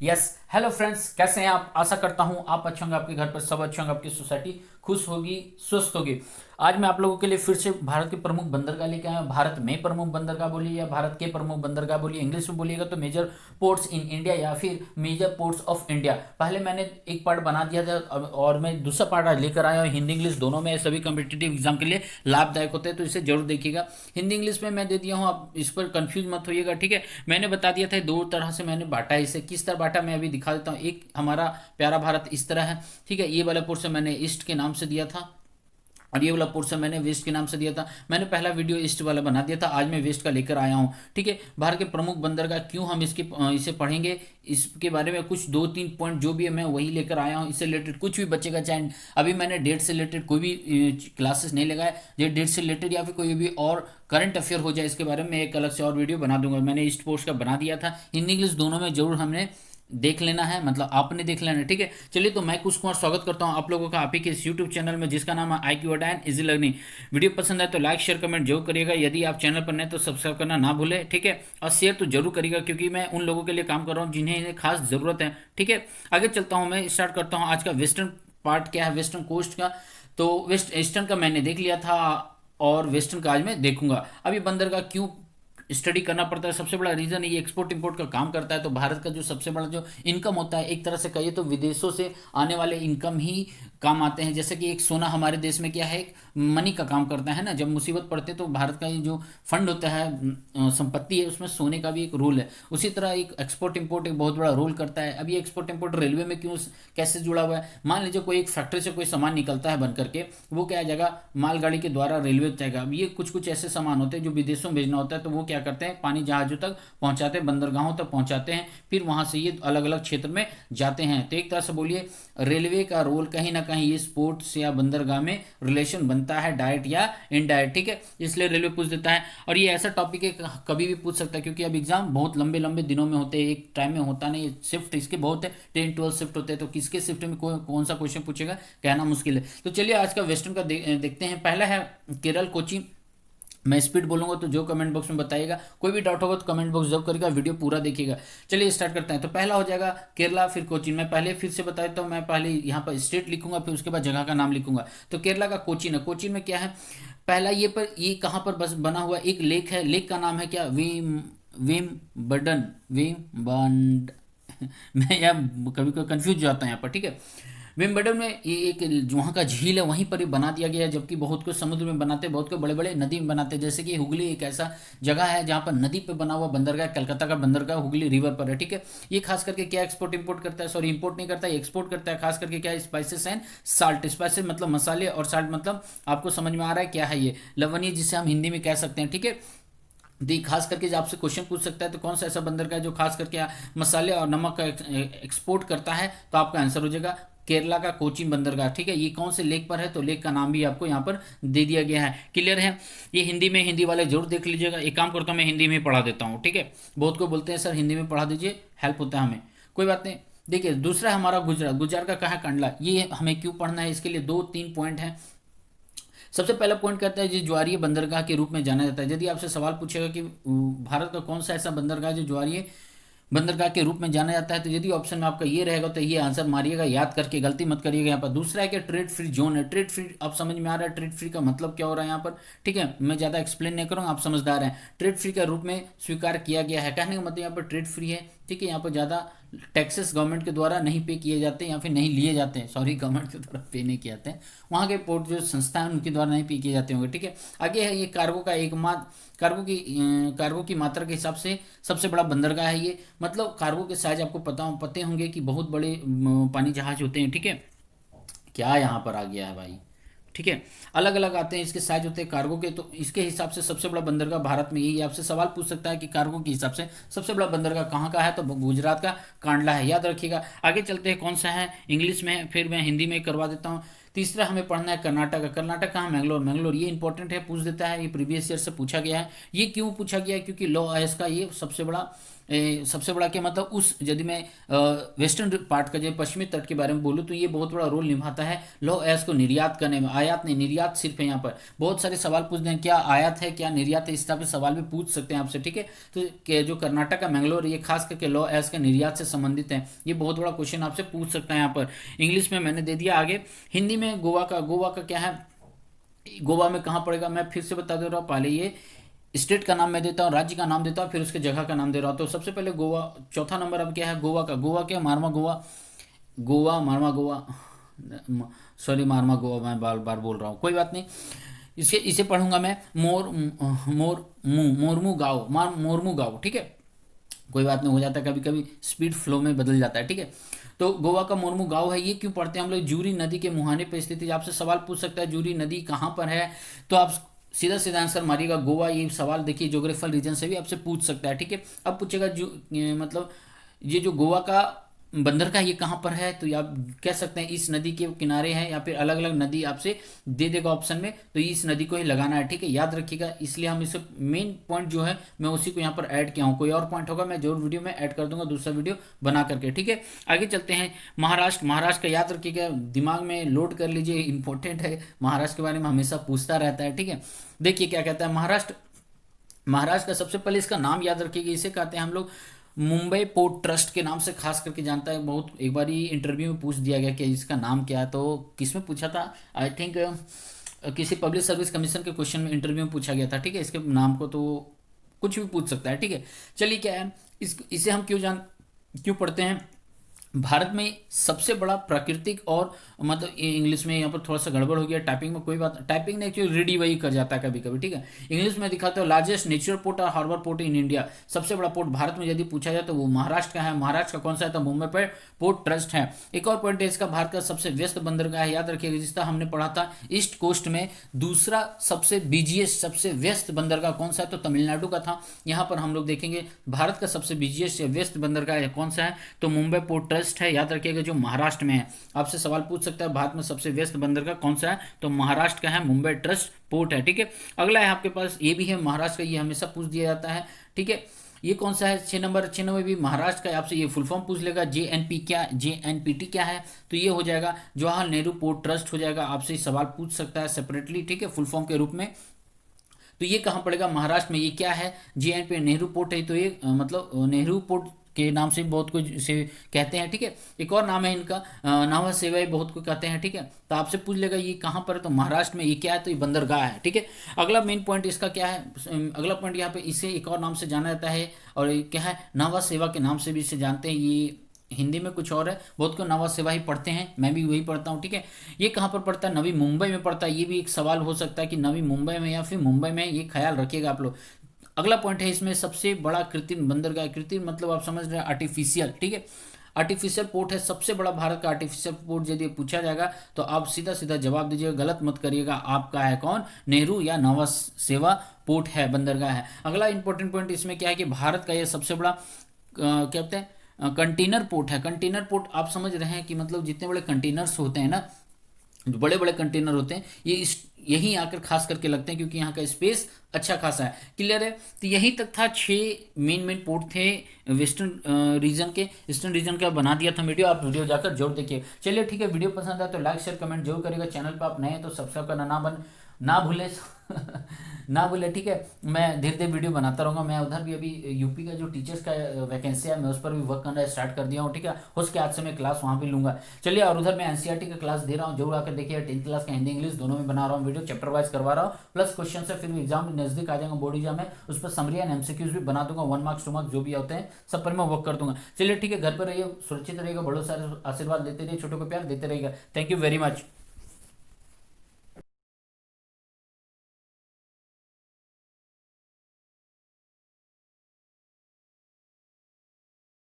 Yes hello friends, कैसे हैं आप? आशा करता हूं आप अच्छे होंगे, आपके घर पर सब अच्छे होंगे, आपकी सोसाइटी खुश होगी, स्वस्थ होगी। आज मैं आप लोगों के लिए फिर से भारत के प्रमुख बंदरगाह लेके आया हूं। भारत में प्रमुख बंदरगाह बोलिए या भारत के प्रमुख बंदरगाह बोलिए, इंग्लिश में बोलिएगा तो मेजर पोर्ट्स इन इंडिया या फिर मेजर पोर्ट्स ऑफ इंडिया। पहले मैंने एक पार्ट बना दिया था और मैं दूसरा पार्ट आज लेकर आया हूँ। हिंदी इंग्लिश दोनों में सभी कम्पिटेटिव एग्जाम के लिए लाभदायक होते हैं, तो इसे जरूर देखिएगा। हिंदी इंग्लिश में मैं दे दिया हूँ, आप इस पर कंफ्यूज मत होइएगा, ठीक है। मैंने बता दिया था दो तरह से मैंने बांटा है इसे। किस तरह बांटा मैं अभी दिखा देता हूँ। एक हमारा प्यारा भारत इस तरह है, ठीक है। ये वाला पोर्शन मैंने ईस्ट के नाम से दिया था और ये वाला पोर्शन मैंने वेस्ट के नाम से दिया था। मैंने पहला वीडियो ईस्ट वाला बना दिया था, आज मैं वेस्ट का लेकर आया हूँ, ठीक है। भारत के प्रमुख बंदरगाह क्यों हम इसे पढ़ेंगे, इसके बारे में कुछ दो तीन पॉइंट जो भी है मैं वही लेकर आया हूँ। इससे रिलेटेड कुछ भी बचेगा चाहे अभी मैंने डेट से रिलेटेड कोई भी क्लासेस नहीं लगाया, जो डेट से रिलेटेड या फिर कोई भी और करंट अफेयर हो जाए इसके बारे में एक अलग से और वीडियो बना दूंगा। मैंने ईस्ट पोस्ट का बना दिया था, हिंदी इंग्लिश दोनों में जरूर हमने देख लेना है, मतलब आपने देख लेना है, ठीक है। चलिए, तो मैं कुश कुमार स्वागत करता हूं आप लोगों का आप ही के इस यूट्यूब चैनल में जिसका नाम है IQ अडा इजी लर्निंग। वीडियो पसंद है तो लाइक शेयर कमेंट जरूर करिएगा। यदि आप चैनल पर नए तो सब्सक्राइब करना ना भूले, ठीक है। और शेयर तो जरूर करिएगा क्योंकि मैं उन लोगों के लिए काम कर रहा हूँ जिन्हें इन्हें खास जरूरत है, ठीक है। आगे चलता हूँ, मैं स्टार्ट करता हूँ आज का वेस्टर्न पार्ट क्या है, वेस्टर्न कोस्ट का। तो वेस्ट ईस्टर्न का मैंने देख लिया था और वेस्टर्न का आज मैं देखूंगा। अब ये बंदरगाह क्यों स्टडी करना पड़ता है, सबसे बड़ा रीजन ये एक्सपोर्ट इंपोर्ट का काम करता है। तो भारत का जो सबसे बड़ा जो इनकम होता है, एक तरह से कहिए तो विदेशों से आने वाले इनकम ही काम आते हैं। जैसे कि एक सोना हमारे देश में क्या है, एक मनी का काम करता है ना। जब मुसीबत पड़ते तो भारत का ये जो फंड होता है, संपत्ति है, उसमें सोने का भी एक रोल है। उसी तरह एक एक्सपोर्ट इंपोर्ट एक बहुत बड़ा रोल करता है। अब ये एक्सपोर्ट इंपोर्ट रेलवे में क्यों कैसे जुड़ा हुआ है, मान लीजिए कोई एक फैक्ट्री से कोई सामान निकलता है बन करके, वो क्या जाएगा मालगाड़ी के द्वारा रेलवे जाएगा। अब ये कुछ कुछ ऐसे सामान होते हैं जो विदेशों में भेजना होता है, तो वो क्या करते हैं पानी जहाजों तक पहुंचाते हैं, बंदरगाहों तक पहुंचाते हैं, फिर वहां से ये अलग अलग क्षेत्र में जाते हैं। तो एक तरह से बोलिए रेलवे का रोल कहीं ना कहीं ये स्पोर्ट्स या बंदरगाह में रिलेशन बनता है, डायरेक्ट या इनडायरेक्ट, ठीक है। इसलिए रेलवे पूछ देता है। और ये ऐसा टॉपिक है कभी भी पूछ सकता है क्योंकि अब एग्जाम बहुत लंबे लंबे दिनों में होते हैं, एक टाइम में होता नहीं। शिफ्ट इसके बहुत है, 10-12 शिफ्ट होते हैं, तो किसके शिफ्ट में कौन सा क्वेश्चन पूछेगा कहना मुश्किल है। तो चलिए आज का वेस्टर्न का देखते हैं। पहला है केरल कोची। मैं स्पीड बोलूंगा तो जो कमेंट बॉक्स में बताइएगा, कोई भी डाउट होगा तो कमेंट बॉक्स जरूर करिएगा, वीडियो पूरा देखिएगा। चलिए स्टार्ट करते हैं। तो पहला हो जाएगा केरला, फिर कोचीन। मैं पहले फिर से बता देता हूँ, मैं पहले यहाँ पर स्टेट लिखूंगा, फिर उसके बाद जगह का नाम लिखूंगा। तो केरला का कोचीन है। कोचीन में क्या है, पहला ये कहाँ पर बस बना हुआ एक लेक है। लेक का नाम है क्या, विम विम बर्डन विम बंड मैं यहाँ कभी कभी कंफ्यूज जाता है यहाँ पर, ठीक है। विम्बलडन में ये एक वहाँ का झील है, वहीं पर ही बना दिया गया है। जबकि बहुत कुछ समुद्र में बनाते हैं, बहुत को बड़े बड़े नदी में बनाते हैं। जैसे कि हुगली एक ऐसा जगह है जहाँ पर नदी पे बना हुआ बंदरगाह, कलकत्ता का बंदरगाह हुगली रिवर पर है, ठीक है। ये खास करके क्या एक्सपोर्ट इंपोर्ट करता है, सॉरी इंपोर्ट नहीं करता है, एक्सपोर्ट करता है। खास करके क्या, स्पाइसेस एंड साल्ट। स्पाइसेस मतलब मसाले और साल्ट मतलब आपको समझ में आ रहा है क्या है, ये लवणीय जिसे हम हिंदी में कह सकते हैं, ठीक है। दी खास करके जब आपसे क्वेश्चन पूछ सकता है तो कौन सा ऐसा बंदरगाह है जो खास करके मसाले और नमक का एक्सपोर्ट करता है, तो आपका आंसर हो जाएगा केरला का कोचीन बंदरगाह, ठीक है। ये कौन से लेक पर है, तो लेक का नाम भी आपको यहाँ पर दे दिया गया है। क्लियर है। ये हिंदी में, हिंदी वाले जरूर देख लीजिएगा। एक काम करता हूँ, मैं हिंदी में पढ़ा देता हूँ, ठीक है। बहुत को बोलते हैं सर हिंदी में पढ़ा दीजिए, हेल्प होता है हमें, कोई बात नहीं। देखिए दूसरा है हमारा गुजरात। गुजरात का कहा है कंडला। ये हमें क्यों पढ़ना है, इसके लिए 2-3 पॉइंट है। सबसे पहला पॉइंट कहता है जी ज्वारीय बंदरगाह के रूप में जाना जाता है। यदि आपसे सवाल पूछेगा कि भारत का कौन सा ऐसा बंदरगाह जो ज्वारीय बंदरगाह के रूप में जाना जाता है, तो यदि ऑप्शन में आपका ये रहेगा तो ये आंसर मारिएगा, याद करके गलती मत करिएगा यहाँ पर। दूसरा है कि ट्रेड फ्री जोन है। ट्रेड फ्री आप समझ में आ रहा है, ट्रेड फ्री का मतलब क्या हो रहा है यहाँ पर, ठीक है। मैं ज़्यादा एक्सप्लेन नहीं करूँगा, आप समझदार हैं। ट्रेड फ्री का रूप में स्वीकार किया गया है, कहने का मतलब यहाँ पर ट्रेड फ्री है, ठीक है। यहाँ पर ज़्यादा टैक्सेस गवर्नमेंट के द्वारा नहीं पे किए जाते हैं या फिर नहीं लिए जाते हैं, सॉरी गवर्नमेंट के द्वारा पे नहीं किए जाते हैं, वहाँ के पोर्ट जो संस्था है उनके द्वारा नहीं पे किए जाते होंगे, ठीक है। आगे है ये कार्गो का कार्गो की मात्रा के हिसाब से सबसे बड़ा बंदरगाह है ये। मतलब कार्गो के साइज आपको पते होंगे कि बहुत बड़े पानी जहाज होते हैं, ठीक है। क्या यहाँ पर आ गया है भाई, ठीक है। अलग अलग आते हैं, इसके साइज होते हैं कार्गो के, तो इसके हिसाब से सबसे बड़ा बंदरगाह भारत में यही है। आपसे सवाल पूछ सकता है कि कार्गो के हिसाब से सबसे बड़ा बंदरगाह कहाँ का है, तो गुजरात का कांडला है, याद रखिएगा। आगे चलते हैं, कौन सा है इंग्लिश में, फिर मैं हिंदी में करवा देता हूँ। तीसरा हमें पढ़ना है कर्नाटक का। कर्नाटक कहाँ, मैंगलोर। मैंगलोर ये इंपॉर्टेंट है, पूछ देता है, ये प्रीवियस ईयर से पूछा गया है। ये क्यों पूछा गया है, क्योंकि लॉ आयस का ये सबसे बड़ा सबसे बड़ा क्या मतलब उस यदि मैं वेस्टर्न पार्ट का जो पश्चिमी तट के बारे में बोलूँ तो ये बहुत बड़ा रोल निभाता है लौह अयस्क को निर्यात करने में। आयात नहीं, निर्यात सिर्फ है। यहाँ पर बहुत सारे सवाल पूछते हैं, क्या आयात है क्या निर्यात है, इस तरह के सवाल भी पूछ सकते हैं आपसे, ठीक है। तो जो कर्नाटक का मैंगलोर, ये खास करके लौह अयस्क के निर्यात से संबंधित है। ये बहुत बड़ा क्वेश्चन आपसे पूछ सकता है यहाँ पर। इंग्लिश में मैंने दे दिया। आगे हिंदी में गोवा का क्या है, गोवा में कहाँ पड़ेगा, मैं फिर से बता दे रहा हूँ। पहले ये स्टेट का नाम मैं देता हूँ, राज्य का नाम देता हूँ, फिर उसके जगह का नाम दे रहा हूँ। तो सबसे पहले गोवा, चौथा नंबर अब क्या है गोवा का। गोवा क्या, मारवा गोवा, गोवा मारवा गोवा, सॉरी मारवा गोवा, मैं बार बार बोल रहा हूँ, कोई बात नहीं। इसे इसे पढ़ूंगा मैं मोरमू गाँव, मोरमू गाँव, ठीक है। कोई बात नहीं, हो जाता है कभी कभी, स्पीड फ्लो में बदल जाता है, ठीक है। तो गोवा का मोरमू गांव है। ये क्यों पढ़ते हैं हम लोग, जूरी नदी के मुहाने पर स्थित है। आपसे सवाल पूछ सकता है जूरी नदी कहाँ पर है, तो आप सीधा सीधा आंसर मारिएगा गोवा। ये सवाल देखिए ज्योग्राफिकल रीजन से भी आपसे पूछ सकता है, ठीक है। अब पूछेगा जो मतलब ये जो गोवा का बंदरगाह ये कहाँ पर है, तो आप कह सकते हैं इस नदी के किनारे है, या फिर अलग अलग नदी आपसे दे देगा ऑप्शन में, तो इस नदी को ही लगाना है, ठीक है, याद रखिएगा। इसलिए हम इसे मेन पॉइंट जो है मैं उसी को यहाँ पर ऐड किया हूँ। कोई और पॉइंट होगा मैं जरूर वीडियो में ऐड कर दूंगा, दूसरा वीडियो बना करके, ठीक है। आगे चलते हैं। महाराष्ट्र, महाराष्ट्र का याद रखिएगा, दिमाग में लोड कर लीजिए, इंपॉर्टेंट है। महाराष्ट्र के बारे में हमेशा पूछता रहता है, ठीक है। देखिए क्या कहता है महाराष्ट्र। महाराष्ट्र का सबसे पहले इसका नाम याद रखिएगा, इसे कहते हैं हम लोग मुंबई पोर्ट ट्रस्ट के नाम से खास करके जानता है। बहुत एक बार ही इंटरव्यू में पूछ दिया गया कि इसका नाम क्या है, तो किसमें पूछा था, आई थिंक किसी पब्लिक सर्विस कमीशन के क्वेश्चन में इंटरव्यू में पूछा गया था, ठीक है, इसके नाम को। तो कुछ भी पूछ सकता है, ठीक है। चलिए क्या है इसे हम क्यों पढ़ते हैं। भारत में सबसे बड़ा प्राकृतिक और मतलब इंग्लिश में यहाँ पर थोड़ा सा गड़बड़ हो गया टाइपिंग में, कोई बात, टाइपिंग ने एक्चुअली रीड वही कर जाता है कभी कभी, ठीक है। इंग्लिश में दिखाते हो लार्जेस्ट नेचुरल पोर्ट और हार्बर पोर्ट इन इंडिया। सबसे बड़ा पोर्ट भारत में यदि पूछा जाए तो वो महाराष्ट्र का है। महाराष्ट्र का कौन सा है, तो मुंबई पर पोर्ट ट्रस्ट है। एक और पॉइंट है इसका, भारत का सबसे व्यस्त बंदरगाह है, याद रखिएगा, जिसका हमने पढ़ा था ईस्ट कोस्ट में दूसरा सबसे बिजिएस्ट, सबसे व्यस्त बंदरगाह कौन सा है, तो तमिलनाडु का था। यहाँ पर हम लोग देखेंगे भारत का सबसे बिजिएस्ट या व्यस्त बंदरगाह कौन सा है, तो मुंबई पोर्ट ट्रस्ट है, याद रखिएगा, जो महाराष्ट्र में है। आपसे सवाल पूछ सकता है भारत में सबसे व्यस्त बंदरगाह कौन सा है, तो महाराष्ट्र का है, मुंबई ट्रस्ट पोर्ट है, ठीक है। अगला है आपके पास, ये भी है महाराष्ट्र का, ये हमेशा पूछ दिया जाता है, ठीक है। ये कौन सा है, 6 नंबर भी महाराष्ट्र का है। आपसे ये फुल फॉर्म पूछ लेगा, JNPT क्या है, तो ये हो जाएगा जवाहरलाल नेहरू पोर्ट ट्रस्ट हो जाएगा। आपसे सवाल पूछ सकता है सेपरेटली, ठीक है, फुल फॉर्म के रूप में। तो ये कहाँ पड़ेगा, महाराष्ट्र में। ये क्या है, JNP नेहरू पोर्ट है, तो ये मतलब नेहरू पोर्ट के नाम से बहुत कुछ इसे कहते हैं, ठीक है। एक और नाम है इनका नावा सेवाई, बहुत को कहते हैं, ठीक है। तो आपसे पूछ लेगा ये कहाँ पर है, तो महाराष्ट्र में। ये क्या है, तो ये बंदरगाह है, ठीक है। अगला मेन पॉइंट इसका क्या है, अगला पॉइंट यहाँ पे इसे एक और नाम से जाना जाता है, और ये क्या है, नावा सेवा के नाम से भी इसे जानते हैं। ये हिंदी में कुछ और है, बहुत को नवा सेवा ही पढ़ते हैं, मैं भी वही पढ़ता हूँ, ठीक है। ये कहाँ पर पढ़ता है, नवी मुंबई में पढ़ता है। ये भी एक सवाल हो सकता है कि नवी मुंबई में या फिर मुंबई में, ये ख्याल रखिएगा आप लोग। अगला पॉइंट है इसमें, सबसे बड़ा कृत्रिम बंदरगाह। कृत्रिम मतलब आप समझ रहे हैं आर्टिफिशियल, ठीक है। आर्टिफिशियल पोर्ट है सबसे बड़ा भारत का आर्टिफिशियल पोर्ट। यदि पूछा जाएगा तो आप सीधा सीधा जवाब दीजिएगा, गलत मत करिएगा। आपका है कौन, नेहरू या नवा सेवा पोर्ट है, बंदरगाह है। अगला इंपॉर्टेंट पॉइंट इसमें क्या है कि भारत का यह सबसे बड़ा क्या कहते हैं, कंटेनर पोर्ट है। कंटेनर पोर्ट आप समझ रहे हैं कि मतलब जितने बड़े कंटेनर्स होते हैं ना, जो बड़े बड़े कंटेनर होते हैं, ये यहीं आकर खास करके लगते हैं, क्योंकि यहाँ का स्पेस अच्छा खासा है। क्लियर है, तो यहीं तक था। 6 मेन पोर्ट थे वेस्टर्न रीजन के। ईस्टर्न रीजन का बना दिया था वीडियो, आप वीडियो जाकर जरूर देखिए। चलिए ठीक है, वीडियो पसंद आए तो लाइक शेयर कमेंट जरूर करिएगा। चैनल पर आप नए हैं तो सब्सक्राइब करना ना भूले ना भूले, ठीक है। मैं धीरे धीरे वीडियो बनाता रहूँगा। मैं उधर भी अभी यूपी का जो टीचर्स का वैकेंसी है, मैं उस पर भी वर्क करना स्टार्ट कर दिया हूँ, ठीक है। हो सके आज से मैं क्लास वहाँ भी लूँगा। चलिए, और उधर मैं NCERT का क्लास दे रहा हूँ, जरूर आकर देखिए। 10th क्लास का हिंदी इंग्लिश दोनों में बना रहा हूँ वीडियो, चैप्टर वाइज करवा रहा हूँ, प्लस क्वेश्चन से। फिर एग्जाम नजदीक आ जाएगा, बोर्ड एग्जाम है, उस पर समरी एंड MCQs भी बना दूंगा। 1 मार्क्स 2 मार्क्स जो भी होते हैं सब पर मैं वर्क कर दूंगा। चलिए ठीक है, घर पर रहिए, सुरक्षित रहिएगा, बड़ों सारे आशीर्वाद देते रहिए, छोटों को प्यार देते रहिएगा। Thank you very much.